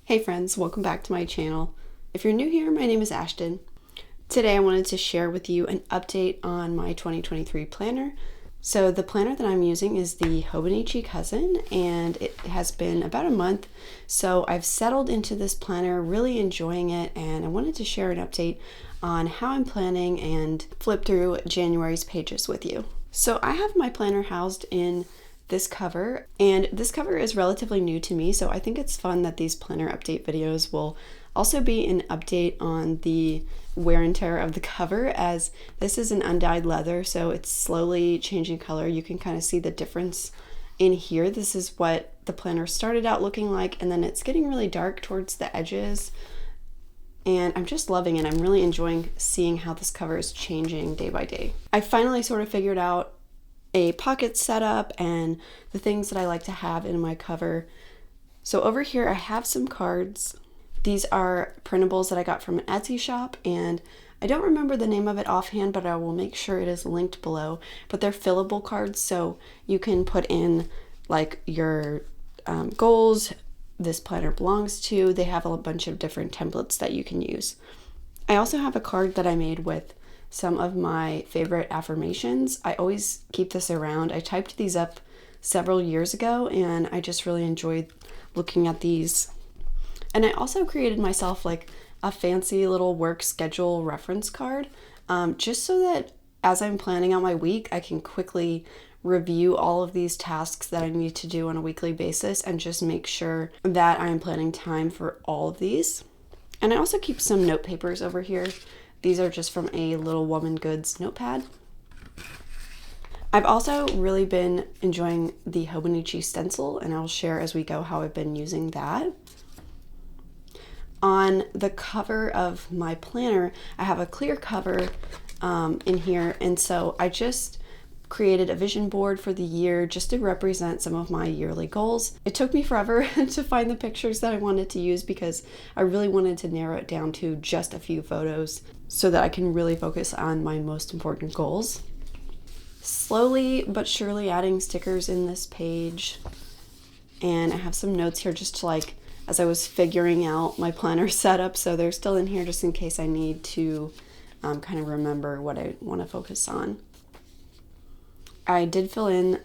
Hey friends, welcome back to my channel. If you're new here, my name is Ashton. Today I wanted to share with you an update on my 2023 planner. So the planner that I'm using is the Hobonichi Cousin, and it has been about a month. So I've settled into this planner, really enjoying it, and I wanted to share an update on how I'm planning and flip through January's pages with you. So I have my planner housed in this cover, and this cover is relatively new to me, so I think it's fun that these planner update videos will also be an update on the wear and tear of the cover, as this is an undyed leather, so it's slowly changing color. You can kind of see the difference in here. This is what the planner started out looking like, and then it's getting really dark towards the edges, and I'm just loving it. I'm really enjoying seeing how this cover is changing day by day. I finally sort of figured out a pocket setup and the things that I like to have in my cover. So over here I have some cards. These are printables that I got from an Etsy shop, and I don't remember the name of it offhand, but I will make sure it is linked below. But they're fillable cards, so you can put in like your goals this planner belongs to. They have a bunch of different templates that you can use. I also have a card that I made with some of my favorite affirmations. I always keep this around. I typed these up several years ago, and I just really enjoyed looking at these. And I also created myself like a fancy little work schedule reference card, just so that as I'm planning out my week, I can quickly review all of these tasks that I need to do on a weekly basis and just make sure that I'm planning time for all of these. And I also keep some note papers over here. These are just from a Little Woman Goods notepad. I've also really been enjoying the Hobonichi stencil, and I'll share as we go how I've been using that. On the cover of my planner, I have a clear cover in here, and so I just created a vision board for the year just to represent some of my yearly goals. It took me forever to find the pictures that I wanted to use because I really wanted to narrow it down to just a few photos so that I can really focus on my most important goals. Slowly but surely adding stickers in this page, and I have some notes here just to like as I was figuring out my planner setup, so they're still in here just in case I need to kind of remember what I want to focus on. I did fill in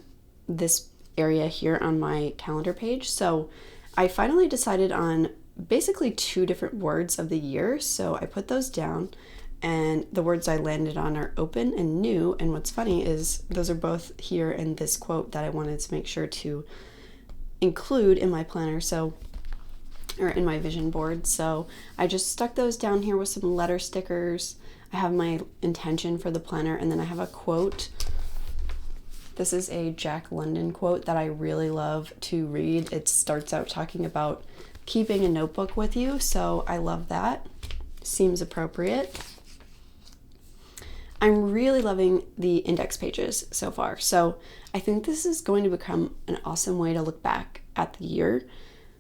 this area here on my calendar page, so I finally decided on basically 2 different words of the year, so I put those down, and the words I landed on are open and new. And what's funny is those are both here in this quote that I wanted to make sure to include in my planner, or in my vision board. So I just stuck those down here with some letter stickers. I have my intention for the planner, and then I have a quote. This is a Jack London quote that I really love to read. It starts out talking about keeping a notebook with you, so I love that. Seems appropriate. I'm really loving the index pages so far, so I think this is going to become an awesome way to look back at the year.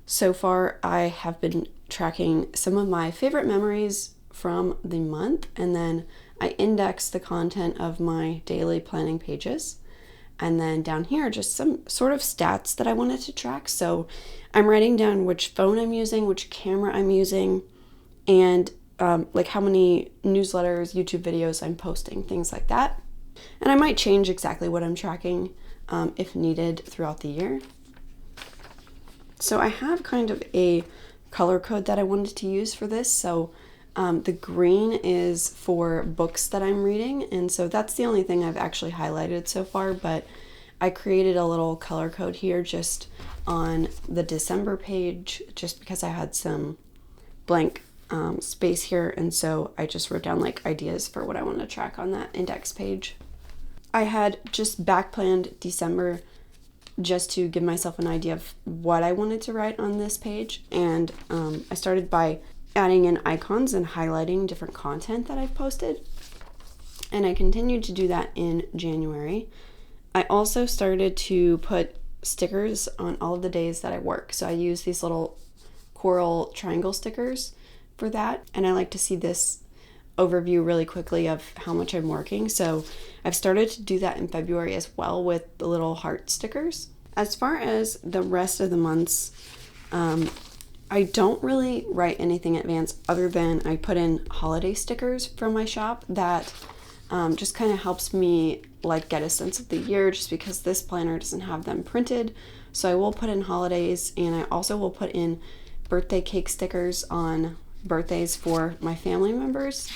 So far, I have been tracking some of my favorite memories from the month, and then I index the content of my daily planning pages. And then down here, just some sort of stats that I wanted to track. So I'm writing down which phone I'm using, which camera I'm using, and like how many newsletters, YouTube videos I'm posting, things like that. And I might change exactly what I'm tracking if needed throughout the year. So I have kind of a color code that I wanted to use for this. So the green is for books that I'm reading, and so that's the only thing I've actually highlighted so far, but I created a little color code here just on the December page just because I had some blank space here, and so I just wrote down like ideas for what I want to track on that index page. I had just back planned December just to give myself an idea of what I wanted to write on this page, and I started by adding in icons and highlighting different content that I've posted, and I continued to do that in January. I also started to put stickers on all of the days that I work, so I use these little coral triangle stickers for that, and I like to see this overview really quickly of how much I'm working. So I've started to do that in February as well with the little heart stickers. As far as the rest of the months, I don't really write anything in advance other than I put in holiday stickers from my shop that just kind of helps me like get a sense of the year, just because this planner doesn't have them printed. So I will put in holidays, and I also will put in birthday cake stickers on birthdays for my family members.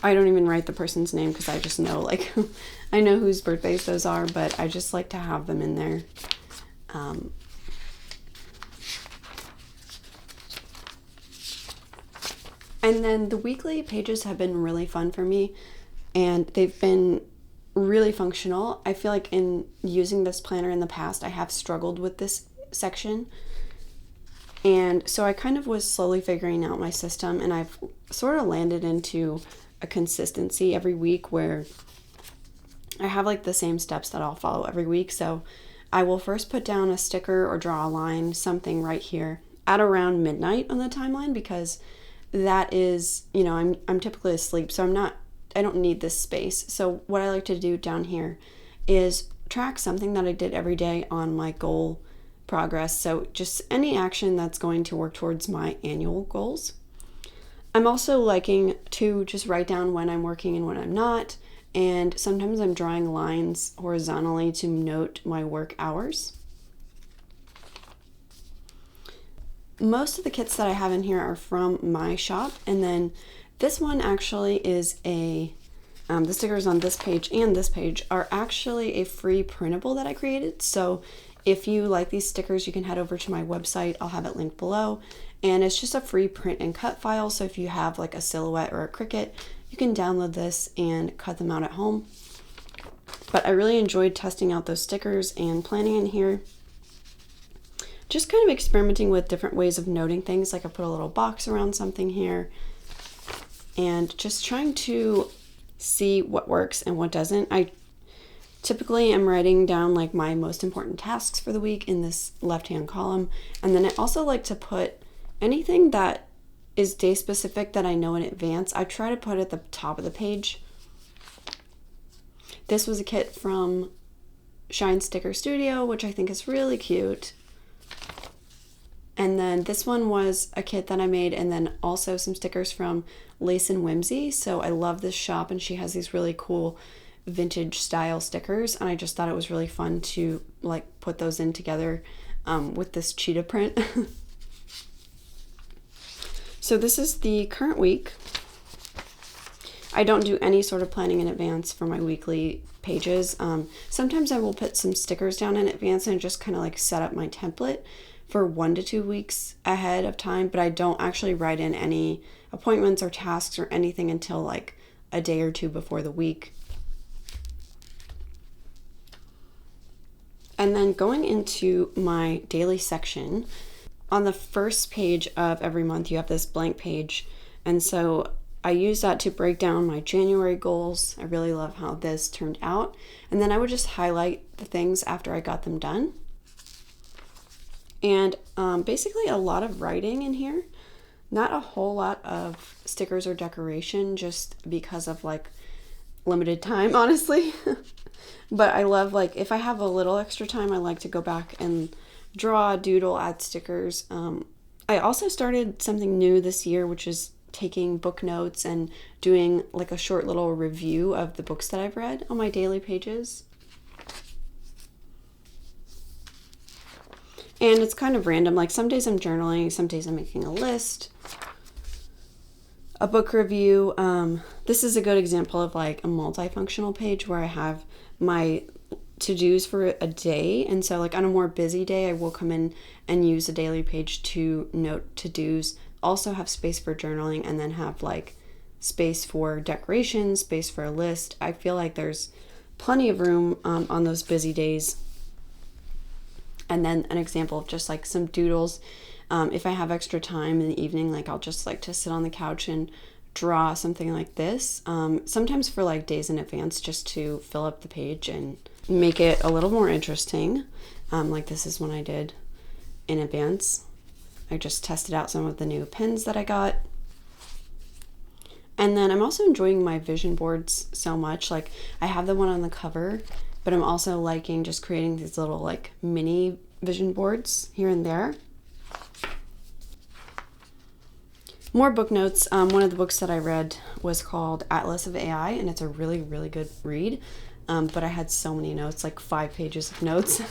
I don't even write the person's name because I just know, like, I know whose birthdays those are, but I just like to have them in there. And then the weekly pages have been really fun for me, and they've been really functional. I feel like in using this planner in the past, I have struggled with this section. And so I kind of was slowly figuring out my system, and I've sort of landed into a consistency every week where I have like the same steps that I'll follow every week. So I will first put down a sticker or draw a line, something right here at around midnight on the timeline, because that is, you know, I'm typically asleep, so I don't need this space. So what I like to do down here is track something that I did every day on my goal progress. So just any action that's going to work towards my annual goals. I'm also liking to just write down when I'm working and when I'm not. And sometimes I'm drawing lines horizontally to note my work hours. Most of the kits that I have in here are from my shop. And then this one actually is the stickers on this page and this page are actually a free printable that I created. So if you like these stickers, you can head over to my website. I'll have it linked below. And it's just a free print and cut file. So if you have like a silhouette or a cricket, you can download this and cut them out at home. But I really enjoyed testing out those stickers and planning in here. Just kind of experimenting with different ways of noting things. Like I put a little box around something here and just trying to see what works and what doesn't. I typically am writing down like my most important tasks for the week in this left-hand column. And then I also like to put anything that is day specific that I know in advance. I try to put at the top of the page. This was a kit from Shine Sticker Studio, which I think is really cute. And then this one was a kit that I made, and then also some stickers from Lace and Whimsy. So I love this shop, and she has these really cool vintage style stickers, and I just thought it was really fun to like put those in together with this cheetah print. So this is the current week. I don't do any sort of planning in advance for my weekly pages. Sometimes I will put some stickers down in advance and just kind of like set up my template for 1 to 2 weeks ahead of time, but I don't actually write in any appointments or tasks or anything until like a day or two before the week. And then going into my daily section, on the first page of every month, you have this blank page. And so I use that to break down my January goals. I really love how this turned out. And then I would just highlight the things after I got them done. And basically a lot of writing in here. Not a whole lot of stickers or decoration, just because of like limited time, honestly. But I love, like, if I have a little extra time, I like to go back and draw, doodle, add stickers. I also started something new this year, which is taking book notes and doing like a short little review of the books that I've read on my daily pages. And it's kind of random. Like some days I'm journaling, some days I'm making a list, a book review. This is a good example of like a multifunctional page where I have my to-dos for a day. And so like on a more busy day, I will come in and use a daily page to note to-dos, also have space for journaling, and then have like space for decorations, space for a list. I feel like there's plenty of room on those busy days. And then an example of just like some doodles. If I have extra time in the evening, like I'll just like to sit on the couch and draw something like this. Sometimes for like days in advance, just to fill up the page and make it a little more interesting. Like this is one I did in advance. I just tested out some of the new pens that I got. And then I'm also enjoying my vision boards so much. Like, I have the one on the cover, but I'm also liking just creating these little like mini vision boards here and there. More book notes. One of the books that I read was called Atlas of AI, and it's a really, really good read. But I had so many notes, like 5 pages of notes.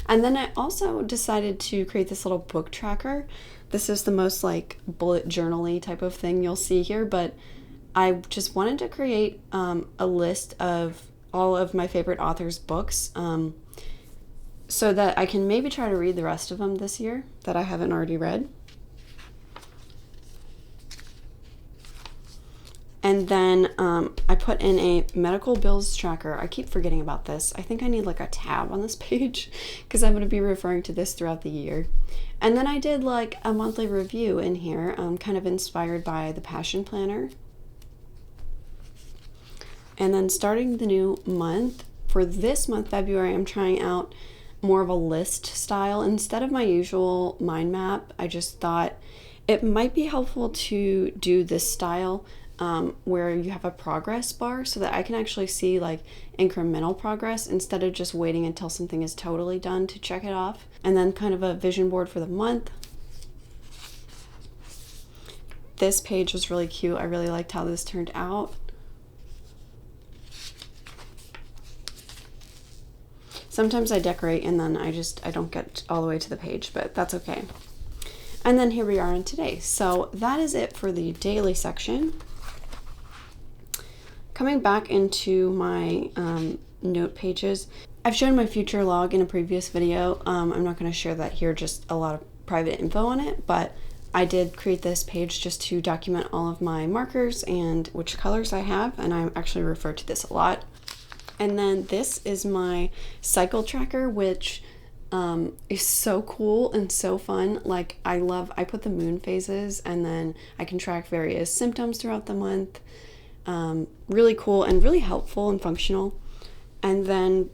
And then I also decided to create this little book tracker. This is the most like bullet journal-y type of thing you'll see here, but I just wanted to create a list of all of my favorite authors' books so that I can maybe try to read the rest of them this year that I haven't already read. And then I put in a medical bills tracker. I keep forgetting about this. I think I need like a tab on this page because I'm going to be referring to this throughout the year. And then I did like a monthly review in here, kind of inspired by the Passion Planner. And then starting the new month, for this month, February, I'm trying out more of a list style. Instead of my usual mind map, I just thought it might be helpful to do this style where you have a progress bar so that I can actually see like incremental progress instead of just waiting until something is totally done to check it off. And then kind of a vision board for the month. This page was really cute. I really liked how this turned out. Sometimes I decorate and then I don't get all the way to the page, but that's okay. And then here we are in today. So that is it for the daily section. Coming back into my note pages, I've shown my future log in a previous video. I'm not going to share that here, just a lot of private info on it, but I did create this page just to document all of my markers and which colors I have, and I actually refer to this a lot. And then this is my cycle tracker, which is so cool and so fun. Like, I put the moon phases, and then I can track various symptoms throughout the month. Really cool and really helpful and functional. And then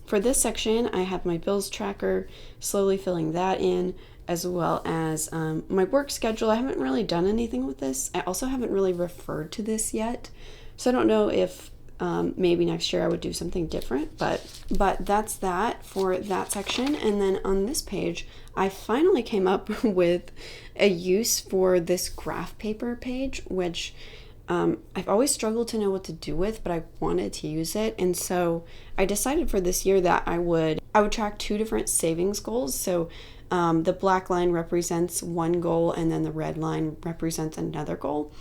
for this section, I have my bills tracker, slowly filling that in, as well as my work schedule. I haven't really done anything with this. I also haven't really referred to this yet, so I don't know if maybe next year I would do something different, but that's that for that section. And then on this page, I finally came up with a use for this graph paper page, which I've always struggled to know what to do with, but I wanted to use it. And so I decided for this year that I would track 2 different savings goals. So the black line represents one goal, and then the red line represents another goal.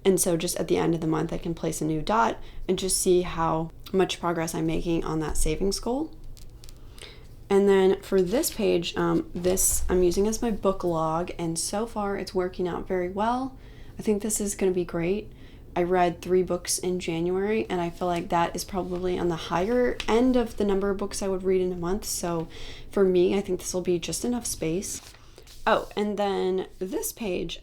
And so just at the end of the month, I can place a new dot and just see how much progress I'm making on that savings goal. And then for this page, this I'm using as my book log, and so far it's working out very well. I think this is going to be great. I read 3 books in January, and I feel like that is probably on the higher end of the number of books I would read in a month. So for me, I think this will be just enough space. Oh, and then this page,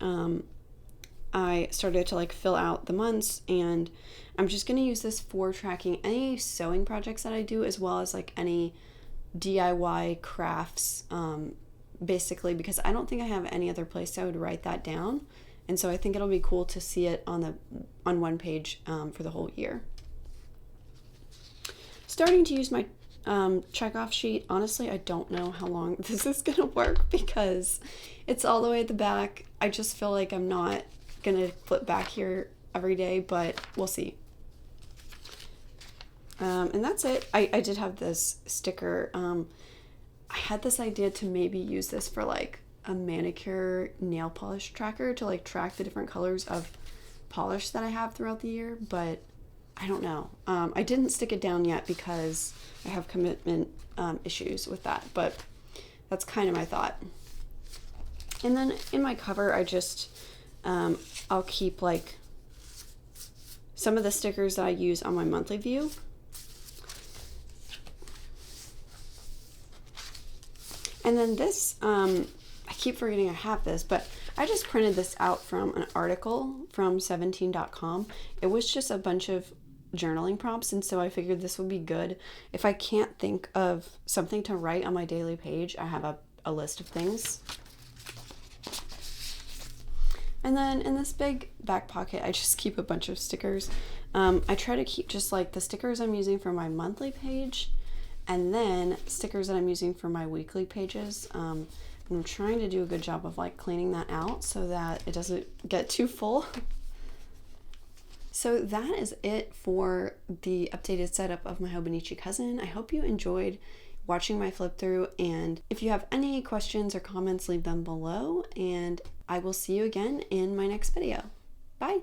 I started to like fill out the months, and I'm just going to use this for tracking any sewing projects that I do, as well as like any DIY crafts, basically, because I don't think I have any other place I would write that down. And so I think it'll be cool to see it on one page for the whole year. Starting to use my checkoff sheet. Honestly, I don't know how long this is going to work because it's all the way at the back. I just feel like I'm not going to flip back here every day, but we'll see. And that's it. I did have this sticker. I had this idea to maybe use this for like a manicure nail polish tracker to like track the different colors of polish that I have throughout the year, but I don't know. I didn't stick it down yet because I have commitment issues with that, but that's kind of my thought. And then in my cover, I just I'll keep like some of the stickers that I use on my monthly view. And then this, I keep forgetting I have this, but I just printed this out from an article from 17.com. It was just a bunch of journaling prompts, and so I figured this would be good. If I can't think of something to write on my daily page, I have a list of things. And then in this big back pocket, I just keep a bunch of stickers. I try to keep just like the stickers I'm using for my monthly page, and then stickers that I'm using for my weekly pages. And I'm trying to do a good job of like cleaning that out so that it doesn't get too full. So that is it for the updated setup of my hobonichi cousin. I hope you enjoyed watching my flip through, and if you have any questions or comments, leave them below, and I will see you again in my next video. Bye!